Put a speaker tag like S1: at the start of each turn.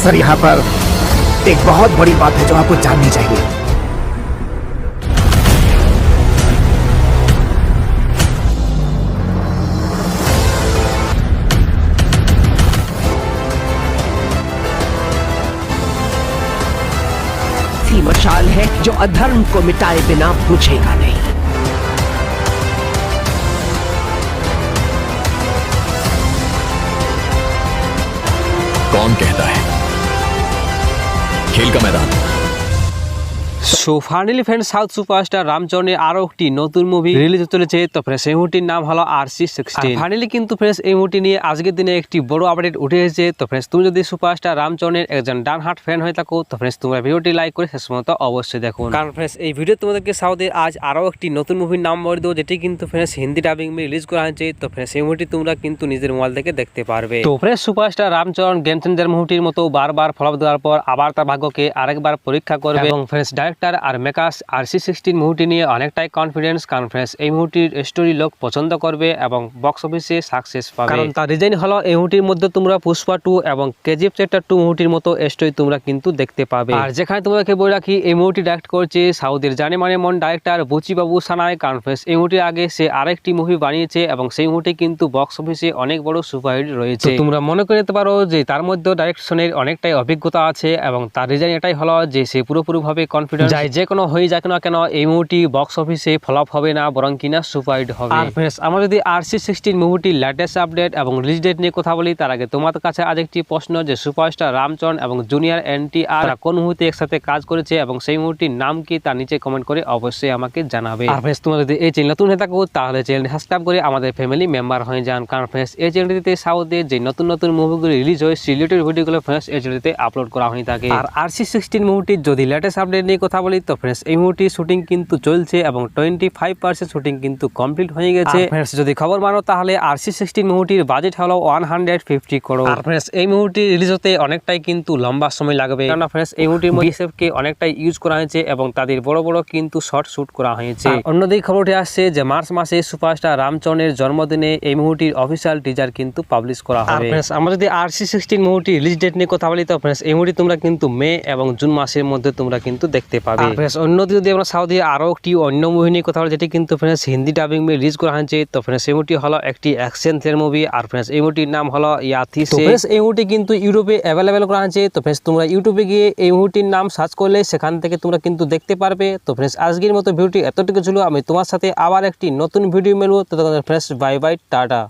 S1: Sir यहाँ पर एक बहुत बड़ी बात है जो आपको जाननी चाहिए।
S2: ऐसी मशाल है जो अधर्म को मिटाए बिना बुझेगा नहीं।
S3: कौन कहता है खेल का मैदान।
S4: So finally friends south superstar রামচরণের আরও একটি নতুন মুভি রিলিজ হতে চলেছে। তো ফ্রেন্ডস এই মুভিটির নাম হলো RC16। ফাইনালি কিন্তু ফ্রেন্ডস এই মুভিটি নিয়ে আজকের দিনে একটি বড় আপডেট উঠে এসেছে। তো ফ্রেন্ডস তুমি যদি সুপারস্টার রামচরণের একজন ডান হার্ট ফ্যান হয়ে থাকো তো ফ্রেন্ডস তোমরা ভিডিওটি লাইক করে শেষ পর্যন্ত অবশ্যই দেখুন, কারণ ফ্রেন্ডস এই ভিডিও তোমাদেরকে সাউথের আজ আরও একটি নতুন মুভির নাম বলে দেবো, যেটি কিন্তু ফ্রেন্ডস হিন্দি ডাবিং রিলিজ করা হয়েছে। তো ফ্রেন্ডস এই মুভিটি তোমরা কিন্তু নিজের মোবাইল থেকে দেখতে পারবে। তো friends superstar Ram Charan game changer মুভিটির মতো বারবার ফ্লপ দেওয়ার পর আবার তার ভাগ্যকে আরেকবার পরীক্ষা করবে এবং ফ্রেন্ডস ডাইরেক্টর আর মেকার্স RC16 মুভিটি নিয়ে অনেকটাই কনফিডেন্স, কারণ ফ্রেন্ডস এই মুভিটির স্টোরি লোক পছন্দ করবে এবং বক্স অফিসে সাকসেস পাবে। কারণ তার ডিজাইন হলো এই মুভিটির মধ্যে তোমরা পুষ্পা 2 এবং KGF চ্যাপ্টার 2 মুভিটির মতো স্টোরি তোমরা কিন্তু দেখতে পাবে। আর যেখানে তোমাকে বলে রাখি এই মুভিটি ডাইরেক্ট করছে সাউথের জানে মানে মন ডাইরেক্টর বুচি বাবু সানায়, কারণ ফ্রেন্ডস এই মুভিটির আগে সে আরেকটি মুভি বানিয়েছে এবং সেই মুভিটি কিন্তু বক্স অফিসে অনেক বড় সুপারহিট রয়েছে। তোমরা মনে করে নিতে পারো যে তার মধ্যে ডাইরেকশনের অনেকটাই অভিজ্ঞতা আছে এবং তার ডিজাইন এটাই হলো যে সে পুরোপুরিভাবে কনফিডেন্ট যে কোনো হয়ে যাক না কেন এই মুভিটি বক্স অফিসে ফ্লপ হবে না, বরং কিনা সুপারহিট হবে। আর ফ্রেন্ডস আমরা যদি RC16 মুভিটির লেটেস্ট আপডেট এবং রিলিজ ডেট নিয়ে কথা বলি তার আগে তোমাদের কাছে আজ একটি প্রশ্ন, যে সুপারস্টার রামচরণ এবং জুনিয়র NTR কোন মুভিতে একসাথে কাজ করেছে এবং সেই মুভিটির নাম কি তার নিচে কমেন্ট করে অবশ্যই আমাকে জানাবে। আর ফ্রেন্ডস তোমরা যদি এই চ্যানেল নতুন হয়ে থাকো তাহলে চ্যানেলটি সাবস্ক্রাইব করে আমাদের ফ্যামিলি মেম্বার হয়ে যান, কারণ ফ্রেন্ডস এই চ্যানেলটিতে সাউথে যে নতুন নতুন মুভিগুলো রিলিজ হয় সিলেটেড ভিডিওগুলো ফ্রেন্ডস এই চ্যানেলটিতে আপলোড করা হয়ে থাকে। আর RC16 মুভিটির যদি লেটেস্ট আপডেট নিয়ে কথা বলি তো ফ্রেন্ডস এই মুভিটির শুটিং কিন্তু চলছে এবং 25% শুটিং কিন্তু কমপ্লিট হয়ে গেছে। ফ্রেন্ডস যদি খবর মানো তাহলে RC16 মুভিটির বাজেট হলো 150 করোড়। আর ফ্রেন্ডস এই মুভিটি রিলিজ হতে অনেকটাই কিন্তু লম্বা সময় লাগবে, কারণ ফ্রেন্ডস এই মুভিটির মধ্যে BSF কে অনেকটাই ইউজ করা হয়েছে এবং তাদের বড় বড় কিন্তু শর্ট শুট করা হয়েছে। অন্যদিকে খবরটি আসছে যে মার্চ মাসে সুপারস্টার রামচরণের জন্মদিনে এই মুভিটির অফিসিয়াল টিজার কিন্তু পাবলিশ করা হবে। ফ্রেন্ডস আমরা যদি RC16 মুভিটির রিলিজ ডেট নিয়ে কথা বলি তো ফ্রেন্ডস এই মুভিটি তোমরা কিন্তু মে এবং জুন মাসের মধ্যে তোমরা কিন্তু দেখতে পাবে। ফ্রেন্ডস অন্যদিকে যদি আমরা সাউথে আরো একটি অন্য মুভি নিয়ে কথা বলি যেটি কিন্তু ফ্রেন্ডস হিন্দি ডাবিং রিলিজ করা হয়েছে। তো ফ্রেন্ডস এই মুভিটি হলো একটি অ্যাকশন থ্রিলার মুভি আর ফ্রেন্ডস এই মুভিটির নাম হলো ইয়াথি। ফ্রেন্ডস এই মুভিটি কিন্তু ইউটিউবে অ্যাভেলেবেল করা হয়েছে। তো ফ্রেন্ডস তোমরা ইউটিউবে গিয়ে এই মুভিটির নাম সার্চ করলে সেখান থেকে তোমরা কিন্তু দেখতে পারবে। তো ফ্রেন্ডস আজকের মতো ভিডিওটি এতটুকু ছিল, আমি তোমার সাথে আবার একটি নতুন ভিডিও মেলবো। তো ফ্রেন্ডস বাই বাই, টাটা।